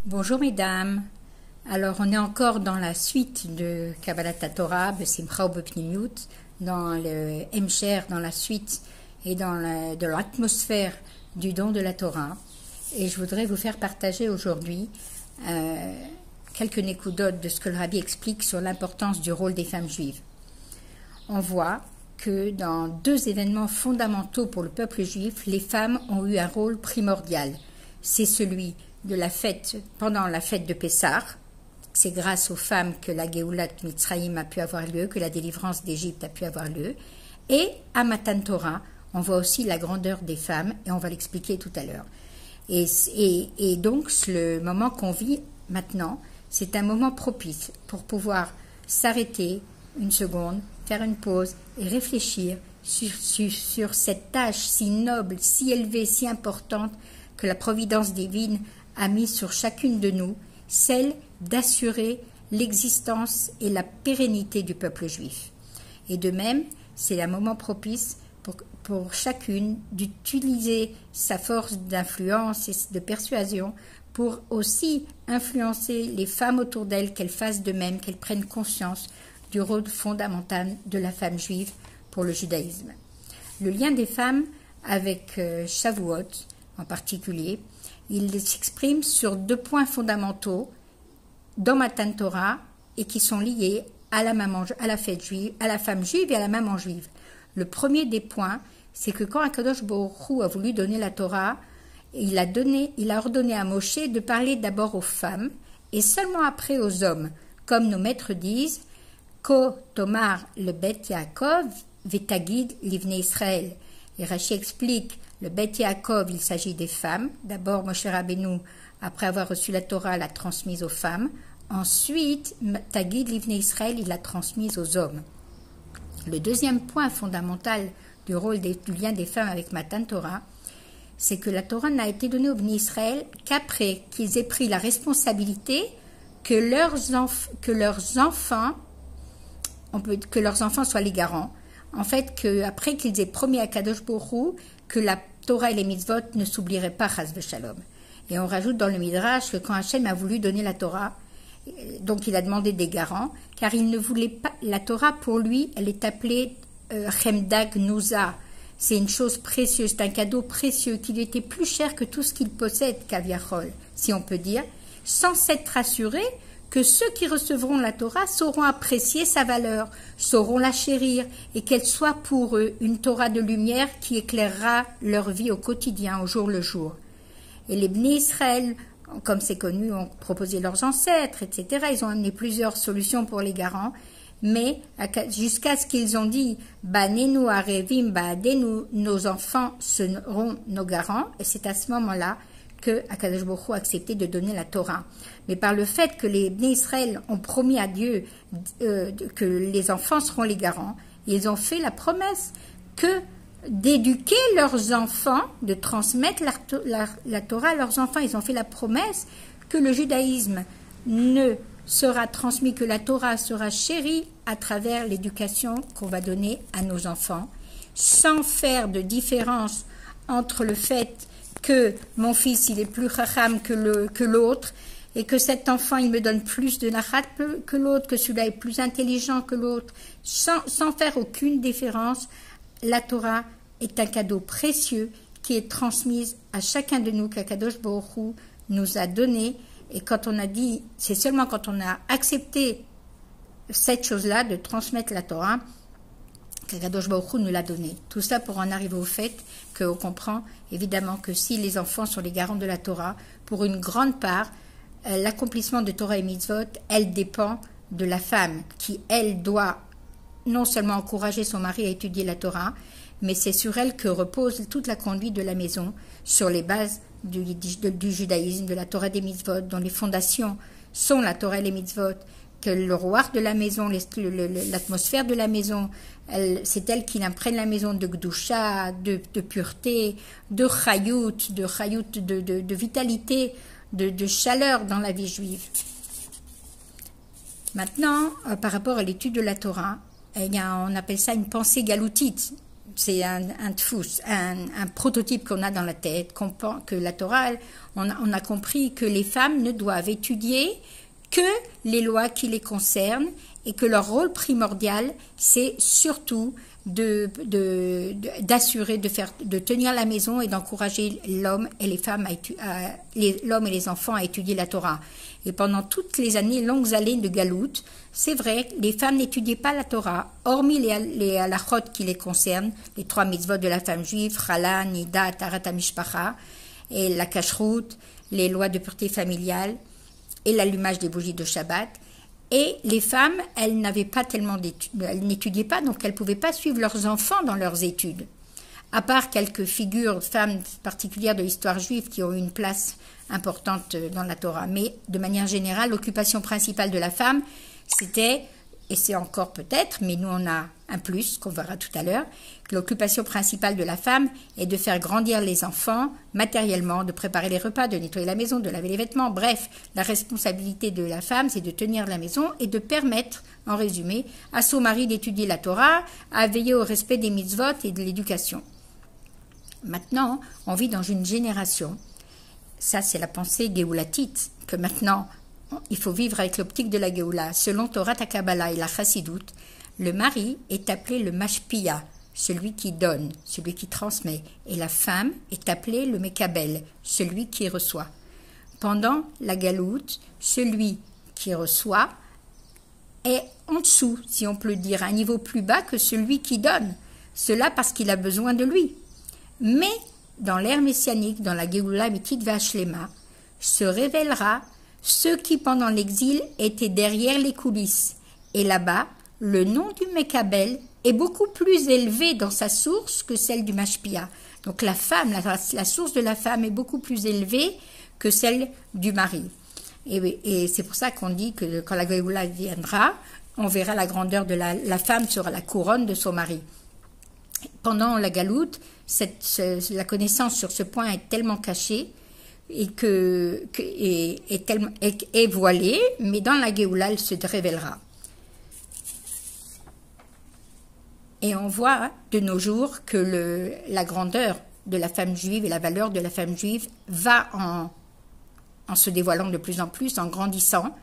Bonjour mesdames. Alors on est encore dans la suite de Kabbalat Torah, Besimcha ou Bepnimiut, dans le Hemsher, dans la suite et dans de l'atmosphère du don de la Torah. Et je voudrais vous faire partager aujourd'hui quelques nékoudotes de ce que le Rabbi explique sur l'importance du rôle des femmes juives. On voit que dans deux événements fondamentaux pour le peuple juif, les femmes ont eu un rôle primordial. C'est celui de la fête, pendant la fête de Pessah. C'est grâce aux femmes que la Géoulat Mitzrayim a pu avoir lieu, que la délivrance d'Égypte a pu avoir lieu. Et à Matan Torah, on voit aussi la grandeur des femmes, et on va l'expliquer tout à l'heure. Et donc, le moment qu'on vit maintenant, c'est un moment propice pour pouvoir s'arrêter une seconde, faire une pause et réfléchir sur cette tâche si noble, si élevée, si importante que la providence divine a mis sur chacune de nous, celle d'assurer l'existence et la pérennité du peuple juif. Et de même, c'est un moment propice pour chacune d'utiliser sa force d'influence et de persuasion pour aussi influencer les femmes autour d'elles, qu'elles fassent de même, qu'elles prennent conscience du rôle fondamental de la femme juive pour le judaïsme. Le lien des femmes avec Shavuot en particulier, il s'exprime sur deux points fondamentaux dans Matan Torah et qui sont liés à la fête juive, à la femme juive et à la maman juive. Le premier des points, c'est que quand Akadosh Baruch Hu a voulu donner la Torah, il a ordonné à Moshe de parler d'abord aux femmes et seulement après aux hommes, comme nos maîtres disent, Ko Tomar le Bet Yaakov Vetagid Livne Israël. Et Rashi explique, le Bet Yaakov, il s'agit des femmes. D'abord, Moshe Rabbeinu, après avoir reçu la Torah, l'a transmise aux femmes. Ensuite, Tagid Livne Israël, il l'a transmise aux hommes. Le deuxième point fondamental du rôle du lien des femmes avec Matan Torah, c'est que la Torah n'a été donnée aux Bnei Israël qu'après qu'ils aient pris la responsabilité que leurs enfants soient les garants. En fait, qu'après qu'ils aient promis à Kadosh Baruch Hu que la Torah et les mitzvot ne s'oublieraient pas, chas v'shalom. Et on rajoute dans le Midrash que quand Hachem a voulu donner la Torah, donc il a demandé des garants, car il ne voulait pas, la Torah pour lui, elle est appelée Chemdag Nouza. C'est une chose précieuse, c'est un cadeau précieux, qui lui était plus cher que tout ce qu'il possède, Kaviachol, si on peut dire, sans s'être assuré que ceux qui recevront la Torah sauront apprécier sa valeur, sauront la chérir, et qu'elle soit pour eux une Torah de lumière qui éclairera leur vie au quotidien, au jour le jour. Et les Bnei Israël, comme c'est connu, ont proposé leurs ancêtres, etc. Ils ont amené plusieurs solutions pour les garants, mais jusqu'à ce qu'ils ont dit « Banenu arevim ba'adenu » nos enfants seront nos garants, et c'est à ce moment-là que Akadosh Baruch Hu a accepté de donner la Torah. Mais par le fait que les Bnei Israël ont promis à Dieu que les enfants seront les garants, ils ont fait la promesse que d'éduquer leurs enfants, de transmettre la Torah à leurs enfants. Ils ont fait la promesse que le judaïsme ne sera transmis, que la Torah sera chérie à travers l'éducation qu'on va donner à nos enfants, sans faire de différence entre le fait que mon fils il est plus chacham que l'autre, et que cet enfant il me donne plus de nachat que l'autre, que celui-là est plus intelligent que l'autre, sans faire aucune différence. La Torah est un cadeau précieux qui est transmise à chacun de nous, qu'Akadosh Baruch Hu nous a donné. Et quand on a dit, c'est seulement quand on a accepté cette chose-là, de transmettre la Torah, qu'Akadosh Baruch Hu nous l'a donné. Tout ça pour en arriver au fait qu'on comprend évidemment que si les enfants sont les garants de la Torah, pour une grande part, l'accomplissement de Torah et mitzvot, elle dépend de la femme qui, elle, doit non seulement encourager son mari à étudier la Torah, mais c'est sur elle que repose toute la conduite de la maison, sur les bases du judaïsme, de la Torah des mitzvot, dont les fondations sont la Torah et les mitzvot, que le roi de la maison, l'atmosphère de la maison, c'est elle qui imprègne la maison de gdusha, de pureté, de chayut, de vitalité, de chaleur dans la vie juive. Maintenant, par rapport à l'étude de la Torah, on appelle ça une pensée galoutite, c'est un tfous, un prototype qu'on a dans la tête, que la Torah, on a compris que les femmes ne doivent étudier que les lois qui les concernent et que leur rôle primordial, c'est surtout d'assurer, de tenir la maison et d'encourager l'homme et les femmes l'homme et les enfants à étudier la Torah. Et pendant toutes les longues années de Galout, c'est vrai, les femmes n'étudiaient pas la Torah, hormis les halachot qui les concernent, les 3 mitzvot de la femme juive, Chala, Nida, Tarat HaMishpacha, et la kashrut, les lois de pureté familiale, et l'allumage des bougies de Shabbat. Et les femmes, elles n'avaient pas tellement d'études, elles n'étudiaient pas, donc elles ne pouvaient pas suivre leurs enfants dans leurs études. À part quelques figures, femmes particulières de l'histoire juive qui ont eu une place importante dans la Torah. Mais de manière générale, l'occupation principale de la femme, c'était, et c'est encore peut-être, mais nous on a un plus, qu'on verra tout à l'heure, que l'occupation principale de la femme est de faire grandir les enfants matériellement, de préparer les repas, de nettoyer la maison, de laver les vêtements. Bref, la responsabilité de la femme, c'est de tenir la maison et de permettre, en résumé, à son mari d'étudier la Torah, à veiller au respect des mitzvot et de l'éducation. Maintenant, on vit dans une génération, ça c'est la pensée géoulatite, que maintenant, il faut vivre avec l'optique de la Géoula. Selon Torah Kabbalah et la Chassidoute, le mari est appelé le mashpia, celui qui donne, celui qui transmet, et la femme est appelée le mekabel, celui qui reçoit. Pendant la galoute, celui qui reçoit est en dessous, si on peut le dire, à un niveau plus bas que celui qui donne, cela parce qu'il a besoin de lui. Mais dans l'ère messianique, dans la Géoula Mitit V'Ashlema, se révélera ceux qui pendant l'exil étaient derrière les coulisses, et là-bas, le nom du Mekabel est beaucoup plus élevé dans sa source que celle du Mashpia. Donc la femme, la source de la femme est beaucoup plus élevée que celle du mari. Et c'est pour ça qu'on dit que quand la Géoula viendra, on verra la grandeur de la femme sera la couronne de son mari. Pendant la galoute, la connaissance sur ce point est tellement cachée et est voilée, mais dans la Géoula, elle se révélera. Et on voit de nos jours que la grandeur de la femme juive et la valeur de la femme juive va en se dévoilant de plus en plus, en grandissant,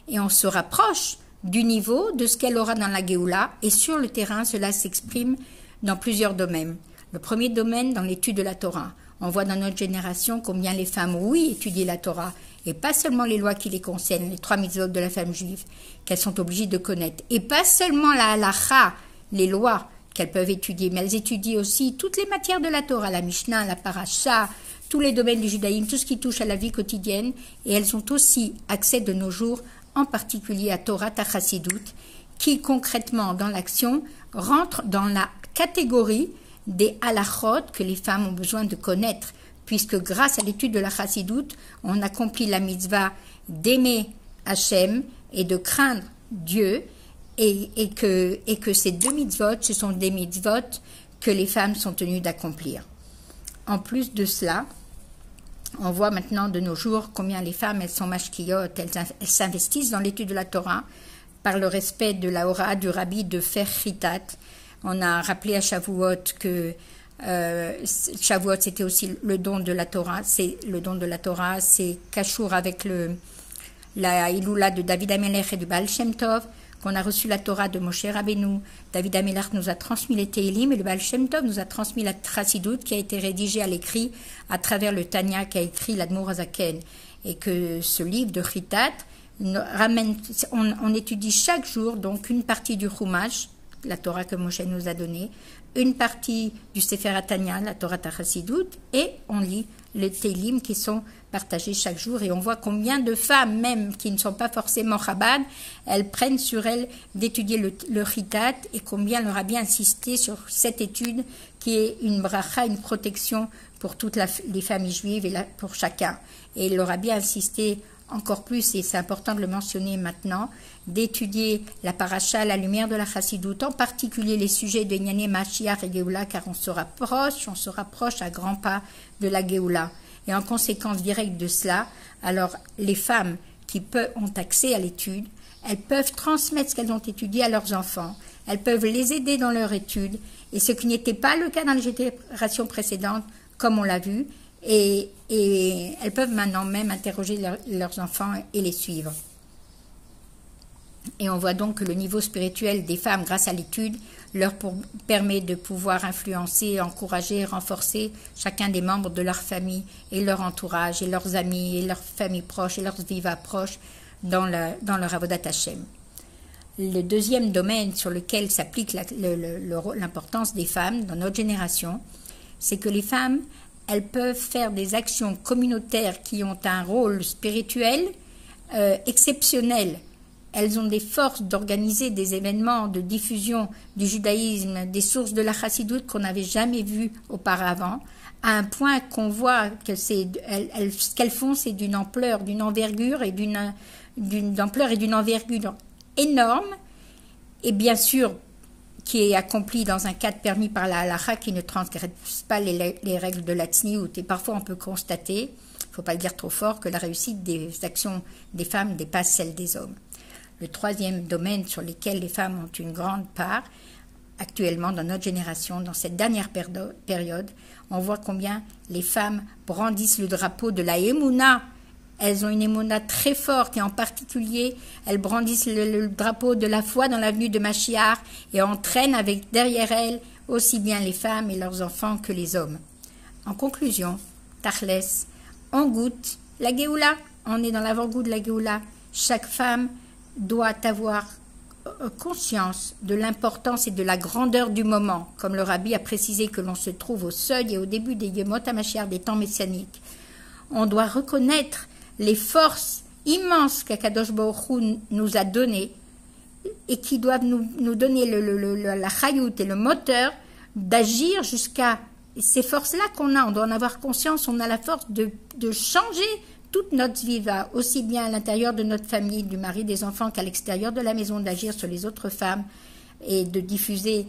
et on se rapproche du niveau de ce qu'elle aura dans la Géoula, et sur le terrain, cela s'exprime dans plusieurs domaines. Le premier domaine, dans l'étude de la Torah. On voit dans notre génération combien les femmes, oui, étudient la Torah, et pas seulement les lois qui les concernent, les 3 mitzvot de la femme juive, qu'elles sont obligées de connaître, et pas seulement la halacha, les lois qu'elles peuvent étudier, mais elles étudient aussi toutes les matières de la Torah, la Mishnah, la Parasha, tous les domaines du judaïsme, tout ce qui touche à la vie quotidienne, et elles ont aussi accès de nos jours, en particulier à Torah Chassidut, qui concrètement dans l'action rentre dans la catégorie des halachot que les femmes ont besoin de connaître, puisque grâce à l'étude de la Chassidut, on accomplit la mitzvah d'aimer Hachem et de craindre Dieu, et que ces 2 mitzvot, ce sont des mitzvot que les femmes sont tenues d'accomplir. En plus de cela, on voit maintenant de nos jours combien les femmes, elles sont mashkiyot, elles s'investissent dans l'étude de la Torah par le respect de la hora du rabbi de faire chitat. On a rappelé à Shavuot que Shavuot c'était aussi le don de la Torah. C'est le don de la Torah, c'est kashour avec la Iloula de David Amelech et du Baal Shem Tov, qu'on a reçu la Torah de Moshe Rabbeinu. David Amelech nous a transmis les Teilim et le Baal Shem Tov nous a transmis la Chassidut qui a été rédigée à l'écrit à travers le Tanya qu'a écrit l'Admour Hazaken. Et que ce livre de Chitat ramène, on étudie chaque jour donc une partie du Chumash, la Torah que Moshe nous a donnée, une partie du Sefer HaTanya, la Torah Chassidut, et on lit les Teilim qui sont partagés chaque jour, et on voit combien de femmes, même qui ne sont pas forcément Chabad, elles prennent sur elles d'étudier le Chitat, et combien elle aura bien insisté sur cette étude qui est une bracha, une protection pour toutes les familles juives et pour chacun. Et elle aura bien insisté encore plus, et c'est important de le mentionner maintenant, d'étudier la paracha, la lumière de la Chassidut, en particulier les sujets de Inyané Mashiach et Géoula, car on se rapproche à grands pas de la Géoula. Et en conséquence directe de cela, alors les femmes qui ont accès à l'étude, elles peuvent transmettre ce qu'elles ont étudié à leurs enfants, elles peuvent les aider dans leur étude, et ce qui n'était pas le cas dans les générations précédentes, comme on l'a vu, et elles peuvent maintenant même interroger leurs enfants et les suivre. Et on voit donc que le niveau spirituel des femmes, grâce à l'étude, leur permet de pouvoir influencer, encourager, renforcer chacun des membres de leur famille et leur entourage, et leurs amis, et leurs familles proches, et leurs vivas proches dans leur avodat Hashem. Le deuxième domaine sur lequel s'applique l'importance des femmes dans notre génération, c'est que les femmes, elles peuvent faire des actions communautaires qui ont un rôle spirituel exceptionnel. Elles ont des forces d'organiser des événements de diffusion du judaïsme, des sources de la chassidoute qu'on n'avait jamais vues auparavant, à un point qu'on voit que ce qu'elles font, c'est d'une ampleur, d'une envergure et d'une envergure énorme, et bien sûr qui est accompli dans un cadre permis par la halakha qui ne transgresse pas les règles de la tsniout. Et parfois on peut constater, il ne faut pas le dire trop fort, que la réussite des actions des femmes dépasse celle des hommes. Le troisième domaine sur lequel les femmes ont une grande part, actuellement dans notre génération, dans cette dernière période, on voit combien les femmes brandissent le drapeau de la Emouna. Elles ont une Emouna très forte et en particulier, elles brandissent le drapeau de la foi dans l'avenue de Mashiach et entraînent avec derrière elles aussi bien les femmes et leurs enfants que les hommes. En conclusion, Tachles, on goûte la Géoula, on est dans l'avant-goût de la Géoula. Chaque femme doit avoir conscience de l'importance et de la grandeur du moment, comme le Rabbi a précisé que l'on se trouve au seuil et au début des Yemot HaMashiach, des temps messianiques. On doit reconnaître les forces immenses qu'Akadosh Baruch Hu nous a données et qui doivent nous donner la chayout et le moteur d'agir jusqu'à ces forces-là qu'on a. On doit en avoir conscience, on a la force de changer toute notre vie, aussi bien à l'intérieur de notre famille, du mari, des enfants, qu'à l'extérieur de la maison, d'agir sur les autres femmes et de diffuser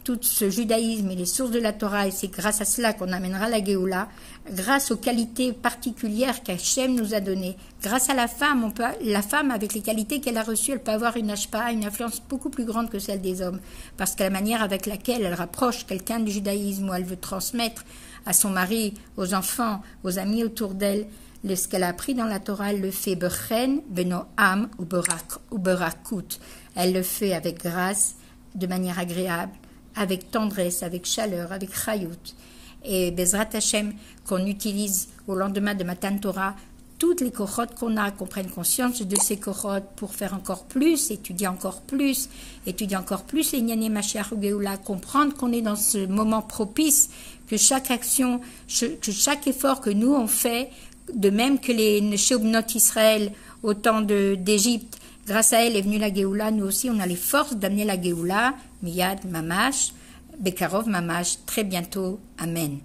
tout ce judaïsme et les sources de la Torah. Et c'est grâce à cela qu'on amènera la Géoula, grâce aux qualités particulières qu'Hachem nous a données. Grâce à la femme, la femme, avec les qualités qu'elle a reçues, elle peut avoir une hashpa, une influence beaucoup plus grande que celle des hommes. Parce que la manière avec laquelle elle rapproche quelqu'un du judaïsme, ou elle veut transmettre à son mari, aux enfants, aux amis autour d'elle, ce qu'elle a appris dans la Torah, elle le fait bechen, benoam ou berakut. Elle le fait avec grâce, de manière agréable, avec tendresse, avec chaleur, avec chayout. Et Bezrat Hashem, qu'on utilise au lendemain de Matan Torah, toutes les kochot qu'on a, qu'on prenne conscience de ces kochot pour faire encore plus, étudier encore plus les Nyané Mashiach ou Géoula, comprendre qu'on est dans ce moment propice, que chaque action, que chaque effort que nous on fait, de même que les Neshobnot Israël au temps d'Égypte, grâce à elle est venue la Géoula, nous aussi on a les forces d'amener la Géoula, Miyad, Mamash, Bekarov, Mamash, très bientôt, Amen.